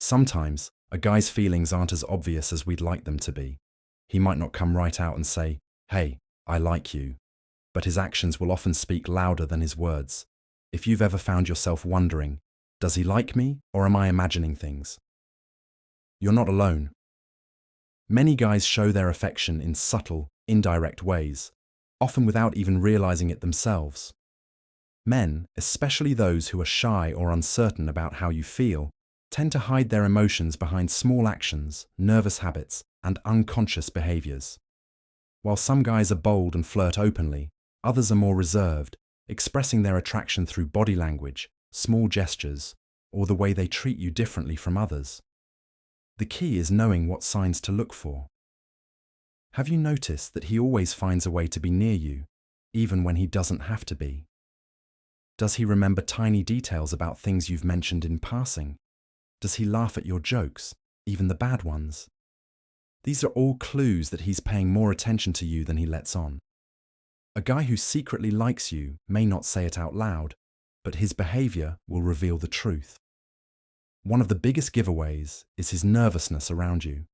Sometimes, a guy's feelings aren't as obvious as we'd like them to be. He might not come right out and say, "Hey, I like you," but his actions will often speak louder than his words. If you've ever found yourself wondering, does he like me or am I imagining things? You're not alone. Many guys show their affection in subtle, indirect ways, often without even realizing it themselves. Men, especially those who are shy or uncertain about how you feel, tend to hide their emotions behind small actions, nervous habits, and unconscious behaviors. While some guys are bold and flirt openly, others are more reserved, expressing their attraction through body language, small gestures, or the way they treat you differently from others. The key is knowing what signs to look for. Have you noticed that he always finds a way to be near you, even when he doesn't have to be? Does he remember tiny details about things you've mentioned in passing? Does he laugh at your jokes, even the bad ones? These are all clues that he's paying more attention to you than he lets on. A guy who secretly likes you may not say it out loud, but his behavior will reveal the truth. One of the biggest giveaways is his nervousness around you.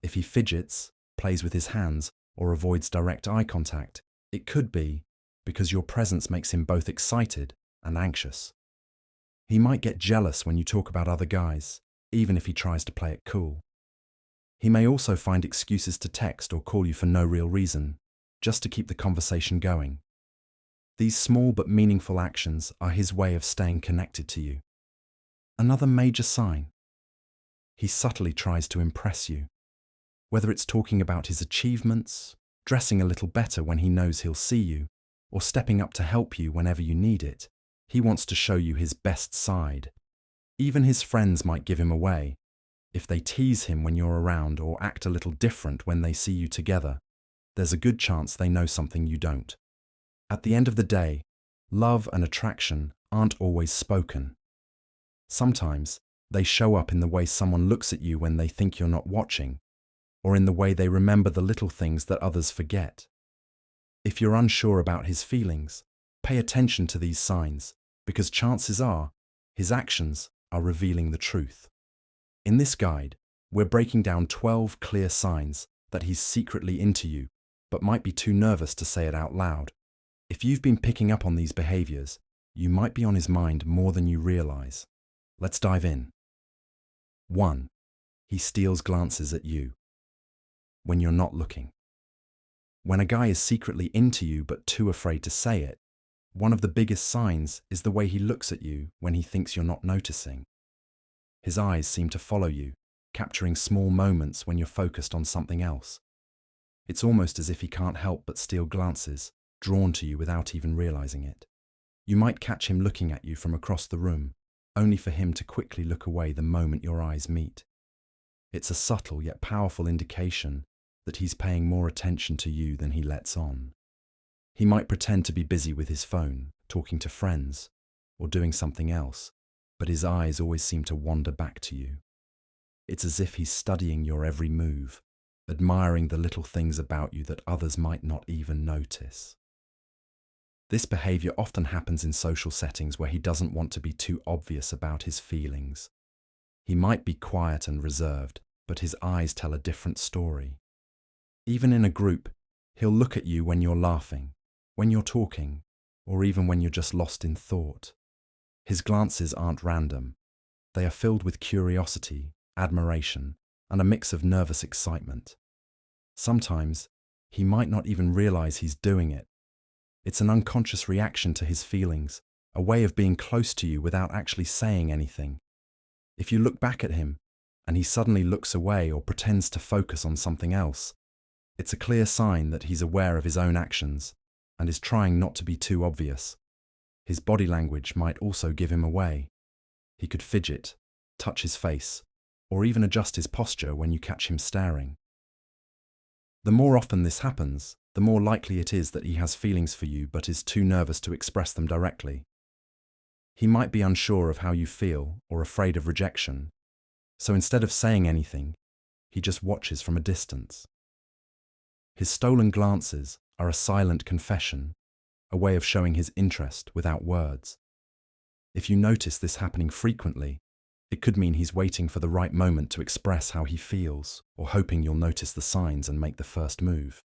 If he fidgets, plays with his hands, or avoids direct eye contact, it could be because your presence makes him both excited and anxious. He might get jealous when you talk about other guys, even if he tries to play it cool. He may also find excuses to text or call you for no real reason, just to keep the conversation going. These small but meaningful actions are his way of staying connected to you. Another major sign. He subtly tries to impress you. Whether it's talking about his achievements, dressing a little better when he knows he'll see you, or stepping up to help you whenever you need it, he wants to show you his best side. Even his friends might give him away. If they tease him when you're around or act a little different when they see you together, there's a good chance they know something you don't. At the end of the day, love and attraction aren't always spoken. Sometimes they show up in the way someone looks at you when they think you're not watching, or in the way they remember the little things that others forget. If you're unsure about his feelings, pay attention to these signs, because chances are his actions are revealing the truth. In this guide, we're breaking down 12 clear signs that he's secretly into you, but might be too nervous to say it out loud. If you've been picking up on these behaviors, you might be on his mind more than you realize. Let's dive in. 1. He steals glances at you when you're not looking. When a guy is secretly into you but too afraid to say it, one of the biggest signs is the way he looks at you when he thinks you're not noticing. His eyes seem to follow you, capturing small moments when you're focused on something else. It's almost as if he can't help but steal glances, drawn to you without even realizing it. You might catch him looking at you from across the room, only for him to quickly look away the moment your eyes meet. It's a subtle yet powerful indication that he's paying more attention to you than he lets on. He might pretend to be busy with his phone, talking to friends, or doing something else, but his eyes always seem to wander back to you. It's as if he's studying your every move, admiring the little things about you that others might not even notice. This behavior often happens in social settings where he doesn't want to be too obvious about his feelings. He might be quiet and reserved, but his eyes tell a different story. Even in a group, he'll look at you when you're laughing, when you're talking, or even when you're just lost in thought. His glances aren't random. They are filled with curiosity, admiration, and a mix of nervous excitement. Sometimes, he might not even realize he's doing it. It's an unconscious reaction to his feelings, a way of being close to you without actually saying anything. If you look back at him, and he suddenly looks away or pretends to focus on something else, it's a clear sign that he's aware of his own actions and is trying not to be too obvious. His body language might also give him away. He could fidget, touch his face, or even adjust his posture when you catch him staring. The more often this happens, the more likely it is that he has feelings for you but is too nervous to express them directly. He might be unsure of how you feel or afraid of rejection, so instead of saying anything, he just watches from a distance. His stolen glances are a silent confession, a way of showing his interest without words. If you notice this happening frequently, It could mean he's waiting for the right moment to express how he feels, or hoping you'll notice the signs and make the first move.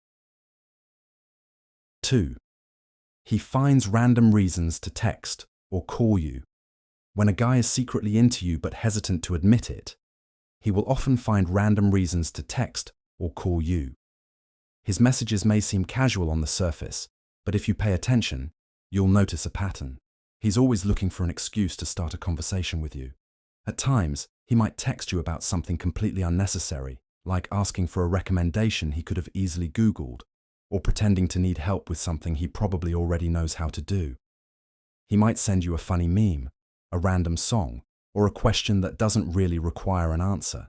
2. He finds random reasons to text or call you. When a guy is secretly into you but hesitant to admit it, he will often find random reasons to text or call you. His messages may seem casual on the surface, but if you pay attention, you'll notice a pattern. He's always looking for an excuse to start a conversation with you. At times, he might text you about something completely unnecessary, like asking for a recommendation he could have easily Googled, or pretending to need help with something he probably already knows how to do. He might send you a funny meme, a random song, or a question that doesn't really require an answer,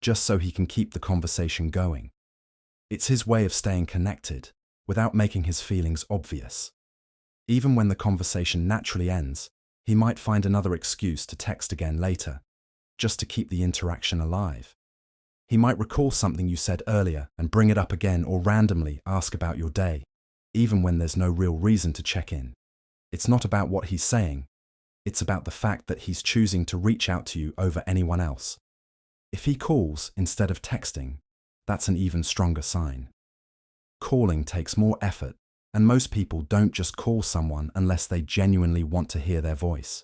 just so he can keep the conversation going. It's his way of staying connected, without making his feelings obvious. Even when the conversation naturally ends, he might find another excuse to text again later, just to keep the interaction alive. He might recall something you said earlier and bring it up again, or randomly ask about your day, even when there's no real reason to check in. It's not about what he's saying, it's about the fact that he's choosing to reach out to you over anyone else. If he calls instead of texting, that's an even stronger sign. Calling takes more effort, and most people don't just call someone unless they genuinely want to hear their voice.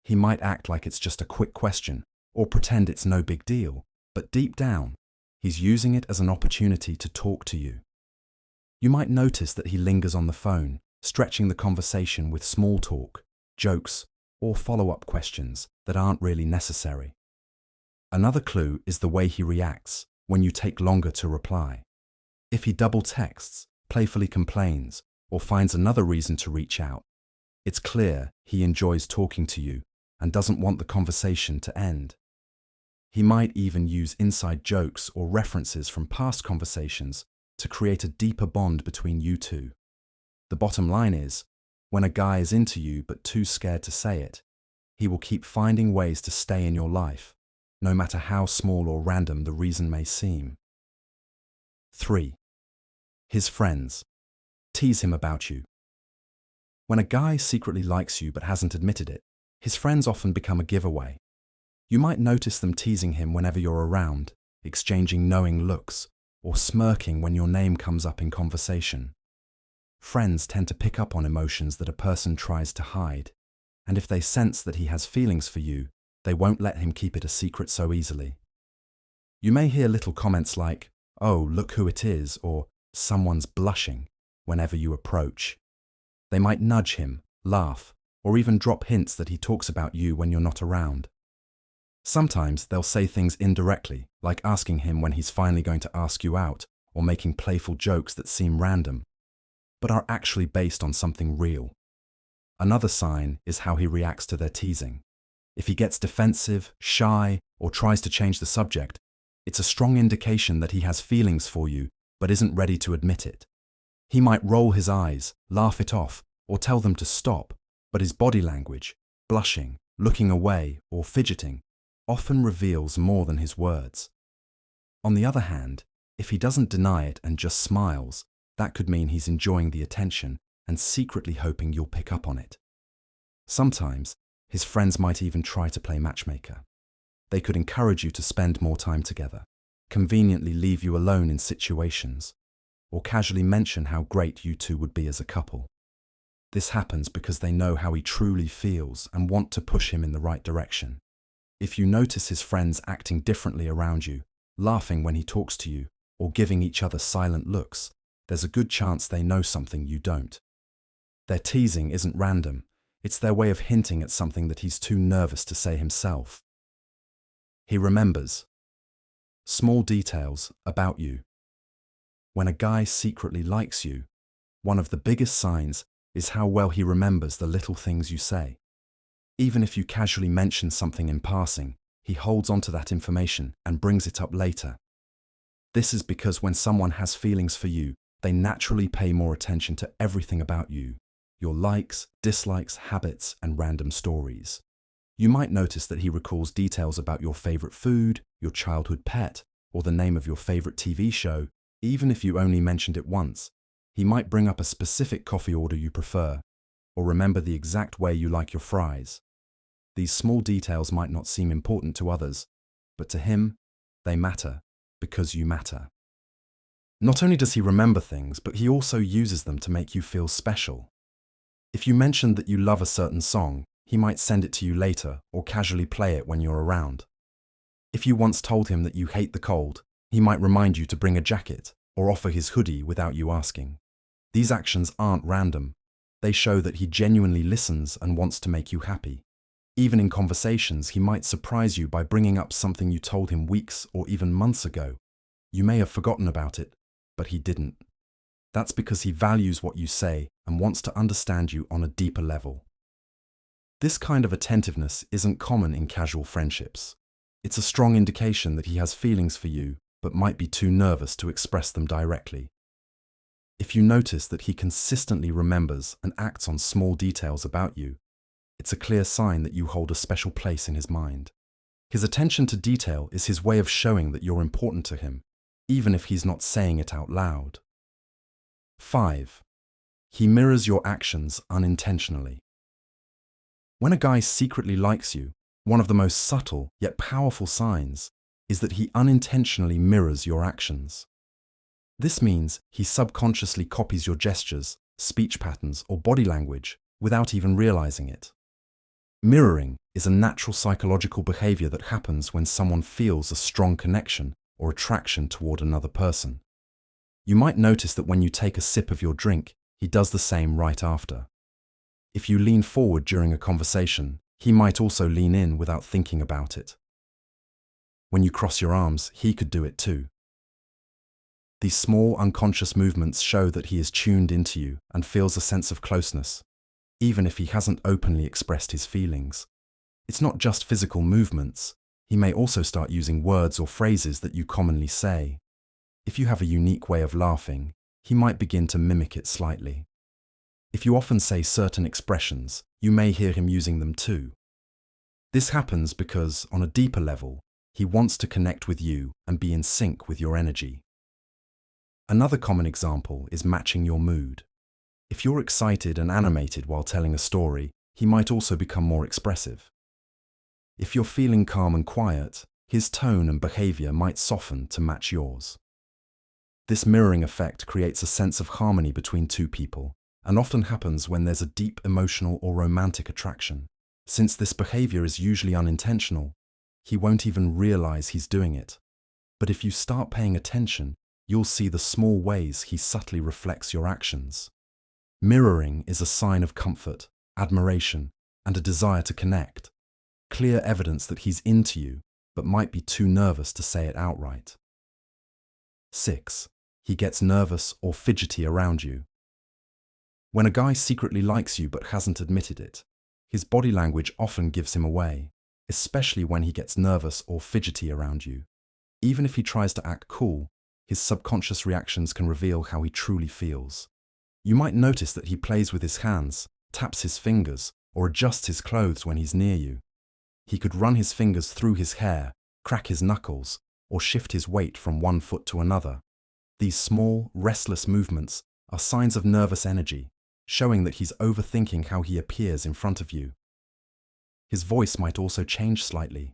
He might act like it's just a quick question, or pretend it's no big deal, but deep down, he's using it as an opportunity to talk to you. You might notice that he lingers on the phone, stretching the conversation with small talk, jokes, or follow-up questions that aren't really necessary. Another clue is the way he reacts when you take longer to reply. If he double texts, playfully complains, or finds another reason to reach out, it's clear he enjoys talking to you and doesn't want the conversation to end. He might even use inside jokes or references from past conversations to create a deeper bond between you two. The bottom line is, when a guy is into you but too scared to say it, he will keep finding ways to stay in your life, no matter how small or random the reason may seem. 3. His friends tease him about you. When a guy secretly likes you but hasn't admitted it, his friends often become a giveaway. You might notice them teasing him whenever you're around, exchanging knowing looks, or smirking when your name comes up in conversation. Friends tend to pick up on emotions that a person tries to hide, and if they sense that he has feelings for you, they won't let him keep it a secret so easily. You may hear little comments like, "Oh, look who it is," or "someone's blushing," whenever you approach. They might nudge him, laugh, or even drop hints that he talks about you when you're not around. Sometimes they'll say things indirectly, like asking him when he's finally going to ask you out, or making playful jokes that seem random, but are actually based on something real. Another sign is how he reacts to their teasing. If he gets defensive, shy, or tries to change the subject, it's a strong indication that he has feelings for you but isn't ready to admit it. He might roll his eyes, laugh it off, or tell them to stop, but his body language, blushing, looking away, or fidgeting, often reveals more than his words. On the other hand, if he doesn't deny it and just smiles, that could mean he's enjoying the attention and secretly hoping you'll pick up on it. Sometimes, his friends might even try to play matchmaker. They could encourage you to spend more time together, conveniently leave you alone in situations, or casually mention how great you two would be as a couple. This happens because they know how he truly feels and want to push him in the right direction. If you notice his friends acting differently around you, laughing when he talks to you, or giving each other silent looks, there's a good chance they know something you don't. Their teasing isn't random, it's their way of hinting at something that he's too nervous to say himself. He remembers small details about you. When a guy secretly likes you, one of the biggest signs is how well he remembers the little things you say. Even if you casually mention something in passing, he holds onto that information and brings it up later. This is because when someone has feelings for you, they naturally pay more attention to everything about you, your likes, dislikes, habits, and random stories. You might notice that he recalls details about your favorite food, your childhood pet, or the name of your favorite TV show, even if you only mentioned it once. He might bring up a specific coffee order you prefer, or remember the exact way you like your fries. These small details might not seem important to others, but to him, they matter because you matter. Not only does he remember things, but he also uses them to make you feel special. If you mentioned that you love a certain song, he might send it to you later or casually play it when you're around. If you once told him that you hate the cold, he might remind you to bring a jacket or offer his hoodie without you asking. These actions aren't random. They show that he genuinely listens and wants to make you happy. Even in conversations, he might surprise you by bringing up something you told him weeks or even months ago. You may have forgotten about it, but he didn't. That's because he values what you say and wants to understand you on a deeper level. This kind of attentiveness isn't common in casual friendships. It's a strong indication that he has feelings for you, but might be too nervous to express them directly. If you notice that he consistently remembers and acts on small details about you, it's a clear sign that you hold a special place in his mind. His attention to detail is his way of showing that you're important to him, even if he's not saying it out loud. 5. He mirrors your actions unintentionally. When a guy secretly likes you, one of the most subtle yet powerful signs is that he unintentionally mirrors your actions. This means he subconsciously copies your gestures, speech patterns, or body language without even realizing it. Mirroring is a natural psychological behavior that happens when someone feels a strong connection or attraction toward another person. You might notice that when you take a sip of your drink, he does the same right after. If you lean forward during a conversation, he might also lean in without thinking about it. When you cross your arms, he could do it too. These small, unconscious movements show that he is tuned into you and feels a sense of closeness, even if he hasn't openly expressed his feelings. It's not just physical movements. He may also start using words or phrases that you commonly say. If you have a unique way of laughing, he might begin to mimic it slightly. If you often say certain expressions, you may hear him using them too. This happens because, on a deeper level, he wants to connect with you and be in sync with your energy. Another common example is matching your mood. If you're excited and animated while telling a story, he might also become more expressive. If you're feeling calm and quiet, his tone and behavior might soften to match yours. This mirroring effect creates a sense of harmony between two people, and often happens when there's a deep emotional or romantic attraction. Since this behavior is usually unintentional, he won't even realize he's doing it. But if you start paying attention, you'll see the small ways he subtly reflects your actions. Mirroring is a sign of comfort, admiration, and a desire to connect. Clear evidence that he's into you, but might be too nervous to say it outright. 6. He gets nervous or fidgety around you. When a guy secretly likes you but hasn't admitted it, his body language often gives him away, especially when he gets nervous or fidgety around you. Even if he tries to act cool, his subconscious reactions can reveal how he truly feels. You might notice that he plays with his hands, taps his fingers, or adjusts his clothes when he's near you. He could run his fingers through his hair, crack his knuckles, or shift his weight from one foot to another. These small, restless movements are signs of nervous energy, showing that he's overthinking how he appears in front of you. His voice might also change slightly.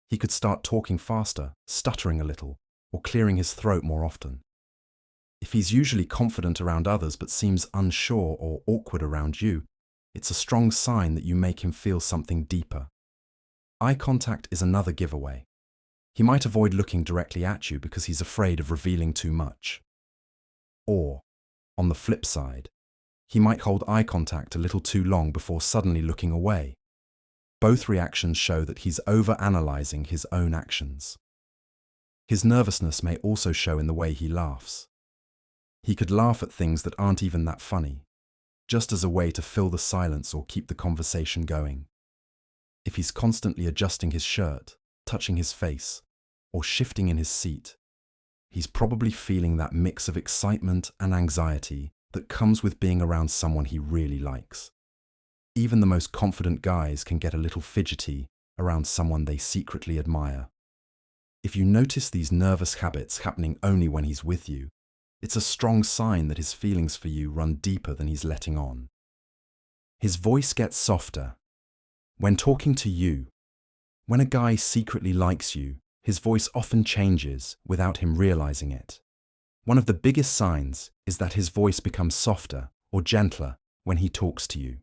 He could start talking faster, stuttering a little, or clearing his throat more often. If he's usually confident around others but seems unsure or awkward around you, it's a strong sign that you make him feel something deeper. Eye contact is another giveaway. He might avoid looking directly at you because he's afraid of revealing too much. Or, on the flip side, he might hold eye contact a little too long before suddenly looking away. Both reactions show that he's over-analyzing his own actions. His nervousness may also show in the way he laughs. He could laugh at things that aren't even that funny, just as a way to fill the silence or keep the conversation going. If he's constantly adjusting his shirt, touching his face, or shifting in his seat, he's probably feeling that mix of excitement and anxiety that comes with being around someone he really likes. Even the most confident guys can get a little fidgety around someone they secretly admire. If you notice these nervous habits happening only when he's with you, it's a strong sign that his feelings for you run deeper than he's letting on. His voice gets softer. When talking to you, when a guy secretly likes you, his voice often changes without him realizing it. One of the biggest signs is that his voice becomes softer or gentler when he talks to you.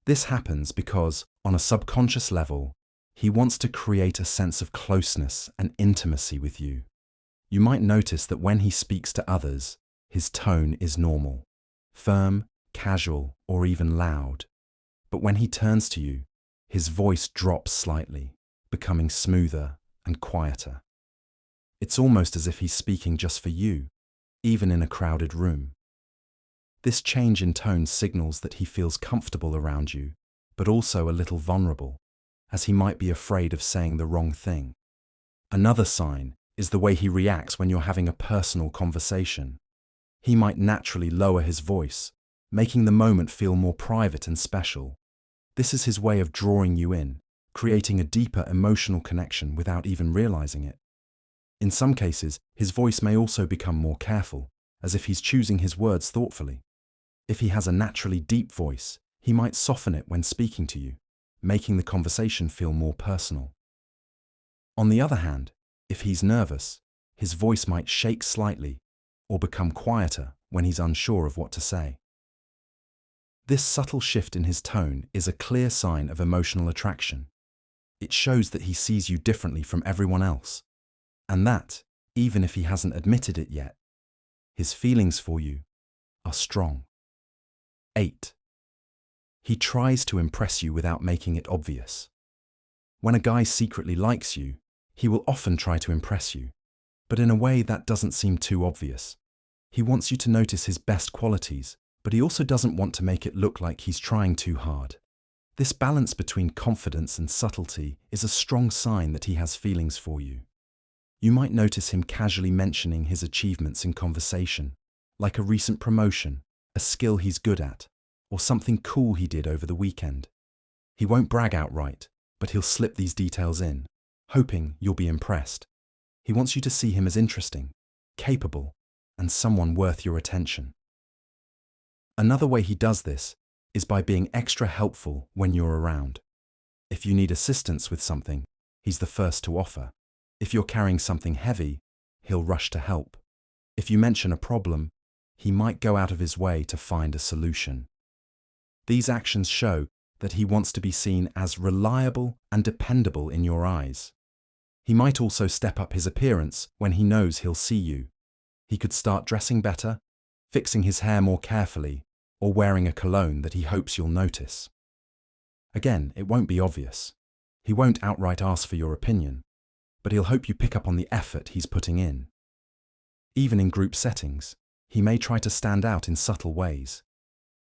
This happens because, on a subconscious level, he wants to create a sense of closeness and intimacy with you. You might notice that when he speaks to others, his tone is normal, firm, casual, or even loud. But when he turns to you, his voice drops slightly, becoming smoother and quieter. It's almost as if he's speaking just for you, even in a crowded room. This change in tone signals that he feels comfortable around you, but also a little vulnerable, as he might be afraid of saying the wrong thing. Another sign is the way he reacts when you're having a personal conversation. He might naturally lower his voice, making the moment feel more private and special. This is his way of drawing you in, creating a deeper emotional connection without even realizing it. In some cases, his voice may also become more careful, as if he's choosing his words thoughtfully. If he has a naturally deep voice, he might soften it when speaking to you, making the conversation feel more personal. On the other hand, if he's nervous, his voice might shake slightly or become quieter when he's unsure of what to say. This subtle shift in his tone is a clear sign of emotional attraction. It shows that he sees you differently from everyone else, and that, even if he hasn't admitted it yet, his feelings for you are strong. 8. He tries to impress you without making it obvious. When a guy secretly likes you, he will often try to impress you, but in a way that doesn't seem too obvious. He wants you to notice his best qualities, but he also doesn't want to make it look like he's trying too hard. This balance between confidence and subtlety is a strong sign that he has feelings for you. You might notice him casually mentioning his achievements in conversation, like a recent promotion, a skill he's good at, or something cool he did over the weekend. He won't brag outright, but he'll slip these details in, hoping you'll be impressed. He wants you to see him as interesting, capable, and someone worth your attention. Another way he does this is by being extra helpful when you're around. If you need assistance with something, he's the first to offer. If you're carrying something heavy, he'll rush to help. If you mention a problem, he might go out of his way to find a solution. These actions show that he wants to be seen as reliable and dependable in your eyes. He might also step up his appearance when he knows he'll see you. He could start dressing better, fixing his hair more carefully, or wearing a cologne that he hopes you'll notice. Again, it won't be obvious. He won't outright ask for your opinion, but he'll hope you pick up on the effort he's putting in. Even in group settings, he may try to stand out in subtle ways.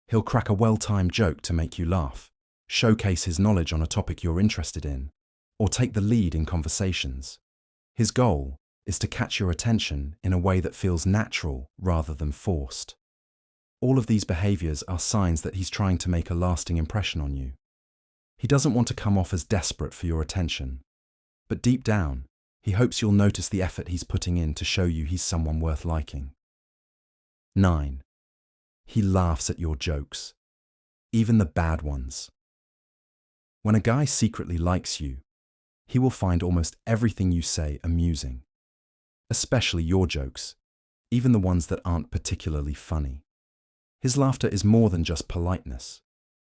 He'll crack a well-timed joke to make you laugh, showcase his knowledge on a topic you're interested in, or take the lead in conversations. His goal is to catch your attention in a way that feels natural rather than forced. All of these behaviors are signs that he's trying to make a lasting impression on you. He doesn't want to come off as desperate for your attention, but deep down, he hopes you'll notice the effort he's putting in to show you he's someone worth liking. 9. He laughs at your jokes, even the bad ones. When a guy secretly likes you, he will find almost everything you say amusing, especially your jokes, even the ones that aren't particularly funny. His laughter is more than just politeness.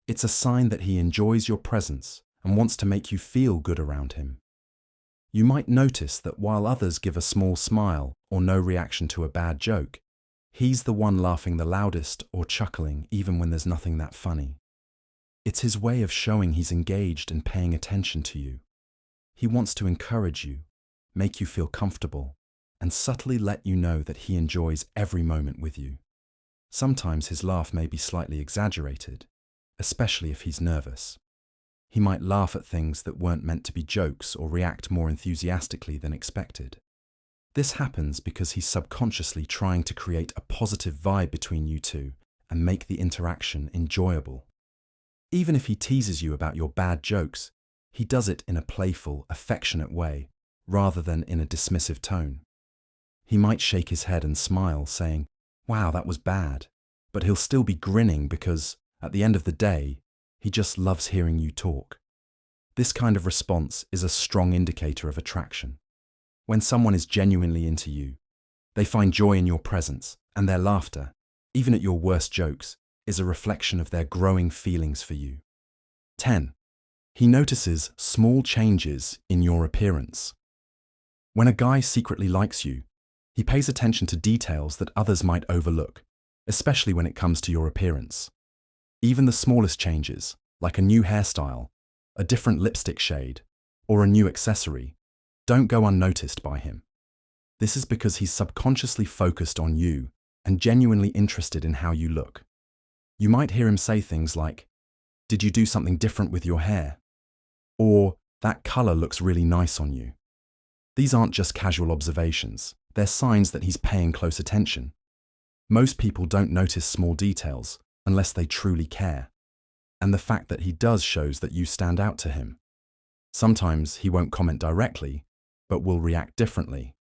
It's a sign that he enjoys your presence and wants to make you feel good around him. You might notice that while others give a small smile or no reaction to a bad joke, he's the one laughing the loudest or chuckling even when there's nothing that funny. It's his way of showing he's engaged and paying attention to you. He wants to encourage you, make you feel comfortable, and subtly let you know that he enjoys every moment with you. Sometimes his laugh may be slightly exaggerated, especially if he's nervous. He might laugh at things that weren't meant to be jokes or react more enthusiastically than expected. This happens because he's subconsciously trying to create a positive vibe between you two and make the interaction enjoyable. Even if he teases you about your bad jokes, he does it in a playful, affectionate way, rather than in a dismissive tone. He might shake his head and smile, saying, "Wow, that was bad," but he'll still be grinning because, at the end of the day, he just loves hearing you talk. This kind of response is a strong indicator of attraction. When someone is genuinely into you, they find joy in your presence, and their laughter, even at your worst jokes, is a reflection of their growing feelings for you. 10. He notices small changes in your appearance. When a guy secretly likes you, he pays attention to details that others might overlook, especially when it comes to your appearance. Even the smallest changes, like a new hairstyle, a different lipstick shade, or a new accessory, don't go unnoticed by him. This is because he's subconsciously focused on you and genuinely interested in how you look. You might hear him say things like, "Did you do something different with your hair?" Or, "That color looks really nice on you." These aren't just casual observations, they're signs that he's paying close attention. Most people don't notice small details unless they truly care, and the fact that he does shows that you stand out to him. Sometimes he won't comment directly, but will react differently.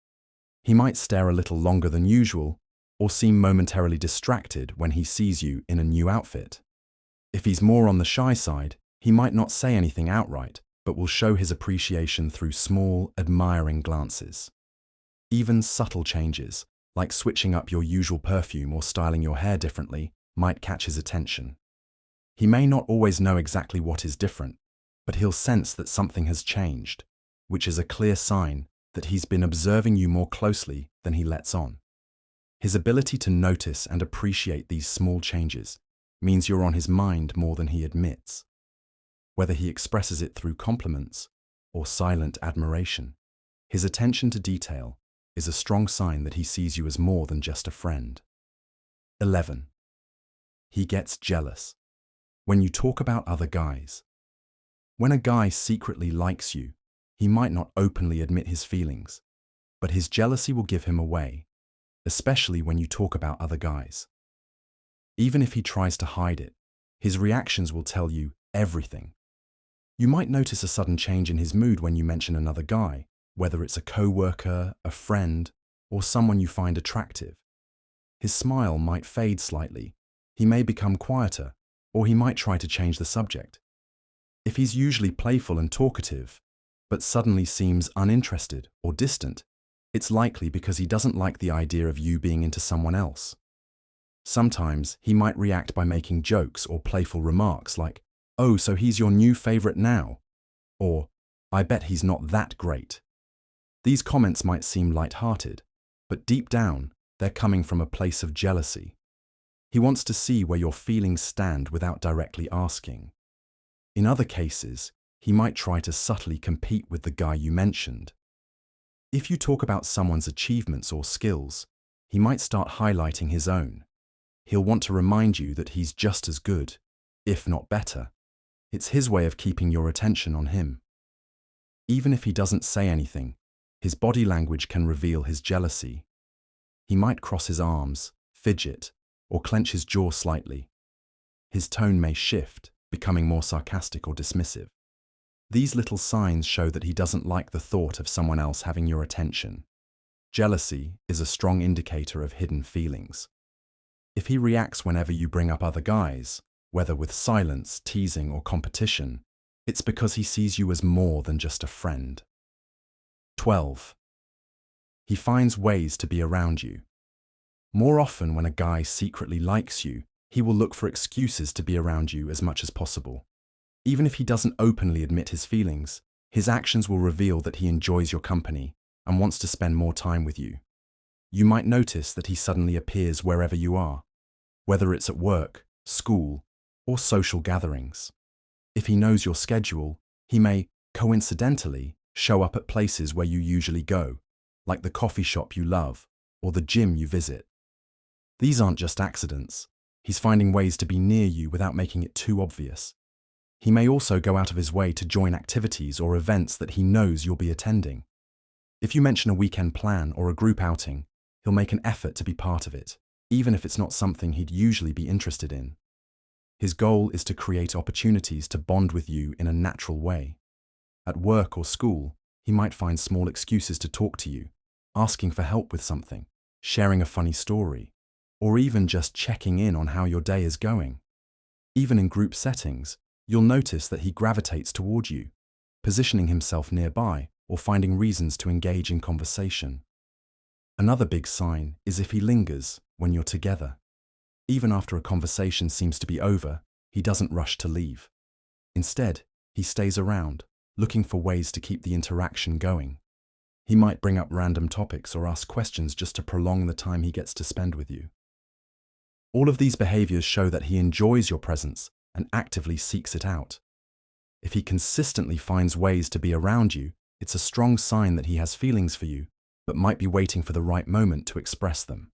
He might stare a little longer than usual, or seem momentarily distracted when he sees you in a new outfit. If he's more on the shy side, he might not say anything outright, but will show his appreciation through small, admiring glances. Even subtle changes, like switching up your usual perfume or styling your hair differently, might catch his attention. He may not always know exactly what is different, but he'll sense that something has changed, which is a clear sign that he's been observing you more closely than he lets on. His ability to notice and appreciate these small changes means you're on his mind more than he admits. Whether he expresses it through compliments or silent admiration, his attention to detail is a strong sign that he sees you as more than just a friend. 11. He gets jealous. When you talk about other guys. When a guy secretly likes you, he might not openly admit his feelings, but his jealousy will give him away, especially when you talk about other guys. Even if he tries to hide it, his reactions will tell you everything. You might notice a sudden change in his mood when you mention another guy, whether it's a coworker, a friend, or someone you find attractive. His smile might fade slightly, he may become quieter, or he might try to change the subject. If he's usually playful and talkative, but suddenly seems uninterested or distant, it's likely because he doesn't like the idea of you being into someone else. Sometimes he might react by making jokes or playful remarks like, "Oh, so he's your new favorite now," or, "I bet he's not that great." These comments might seem light-hearted, but deep down, they're coming from a place of jealousy. He wants to see where your feelings stand without directly asking. In other cases, he might try to subtly compete with the guy you mentioned. If you talk about someone's achievements or skills, he might start highlighting his own. He'll want to remind you that he's just as good, if not better. It's his way of keeping your attention on him. Even if he doesn't say anything, his body language can reveal his jealousy. He might cross his arms, fidget, or clench his jaw slightly. His tone may shift, becoming more sarcastic or dismissive. These little signs show that he doesn't like the thought of someone else having your attention. Jealousy is a strong indicator of hidden feelings. If he reacts whenever you bring up other guys, whether with silence, teasing, or competition, it's because he sees you as more than just a friend. 12. He finds ways to be around you. More often when a guy secretly likes you, he will look for excuses to be around you as much as possible. Even if he doesn't openly admit his feelings, his actions will reveal that he enjoys your company and wants to spend more time with you. You might notice that he suddenly appears wherever you are, whether it's at work, school, or social gatherings. If he knows your schedule, he may, coincidentally, show up at places where you usually go, like the coffee shop you love or the gym you visit. These aren't just accidents. He's finding ways to be near you without making it too obvious. He may also go out of his way to join activities or events that he knows you'll be attending. If you mention a weekend plan or a group outing, he'll make an effort to be part of it, even if it's not something he'd usually be interested in. His goal is to create opportunities to bond with you in a natural way. At work or school, he might find small excuses to talk to you, asking for help with something, sharing a funny story, or even just checking in on how your day is going. Even in group settings, you'll notice that he gravitates toward you, positioning himself nearby, or finding reasons to engage in conversation. Another big sign is if he lingers when you're together. Even after a conversation seems to be over, he doesn't rush to leave. Instead, he stays around, looking for ways to keep the interaction going. He might bring up random topics or ask questions just to prolong the time he gets to spend with you. All of these behaviors show that he enjoys your presence and actively seeks it out. If he consistently finds ways to be around you, it's a strong sign that he has feelings for you, but might be waiting for the right moment to express them.